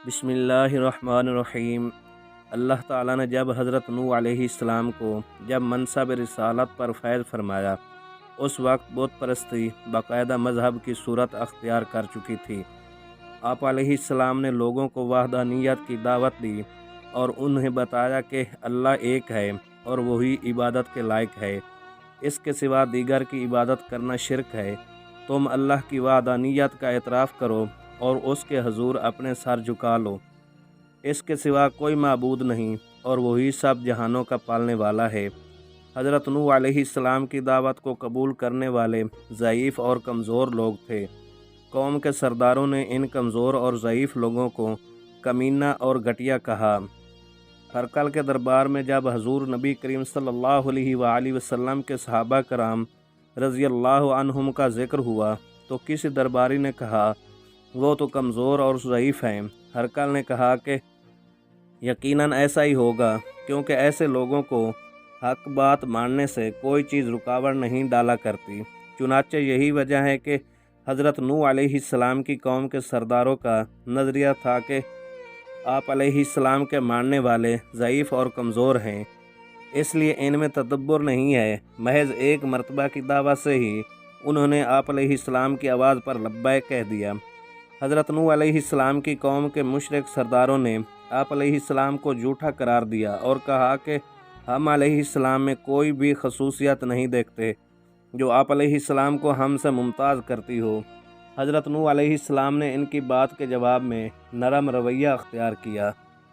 بسم اللہ الرحمن الرحیم۔ اللہ تعالیٰ نے جب حضرت نوح علیہ السلام کو جب منصب رسالت پر فیض فرمایا، اس وقت بت پرستی باقاعدہ مذہب کی صورت اختیار کر چکی تھی۔ آپ علیہ السلام نے لوگوں کو وحدانیت کی دعوت دی اور انہیں بتایا کہ اللہ ایک ہے اور وہی عبادت کے لائق ہے، اس کے سوا دیگر کی عبادت کرنا شرک ہے۔ تم اللہ کی وحدانیت کا اعتراف کرو اور اس کے حضور اپنے سر جھکا لو، اس کے سوا کوئی معبود نہیں اور وہی سب جہانوں کا پالنے والا ہے۔ حضرت نوح علیہ السلام کی دعوت کو قبول کرنے والے ضعیف اور کمزور لوگ تھے۔ قوم کے سرداروں نے ان کمزور اور ضعیف لوگوں کو کمینہ اور گھٹیا کہا۔ ہرقل کے دربار میں جب حضور نبی کریم صلی اللہ علیہ وآلہ وسلم کے صحابہ کرام رضی اللہ عنہم کا ذکر ہوا تو کسی درباری نے کہا وہ تو کمزور اور ضعیف ہیں۔ ہرقل نے کہا کہ یقیناً ایسا ہی ہوگا، کیونکہ ایسے لوگوں کو حق بات ماننے سے کوئی چیز رکاوٹ نہیں ڈالا کرتی۔ چنانچہ یہی وجہ ہے کہ حضرت نوح علیہ السلام کی قوم کے سرداروں کا نظریہ تھا کہ آپ علیہ السلام کے ماننے والے ضعیف اور کمزور ہیں، اس لیے ان میں تدبر نہیں ہے۔ محض ایک مرتبہ کی دعوت سے ہی انہوں نے آپ علیہ السلام کی آواز پر لبیک کہہ دیا۔ حضرت نوح علیہ السلام کی قوم کے مشرک سرداروں نے آپ علیہ السلام کو جھوٹا قرار دیا اور کہا کہ ہم علیہ السلام میں کوئی بھی خصوصیت نہیں دیکھتے جو آپ علیہ السلام کو ہم سے ممتاز کرتی ہو۔ حضرت نوح علیہ السلام نے ان کی بات کے جواب میں نرم رویہ اختیار کیا۔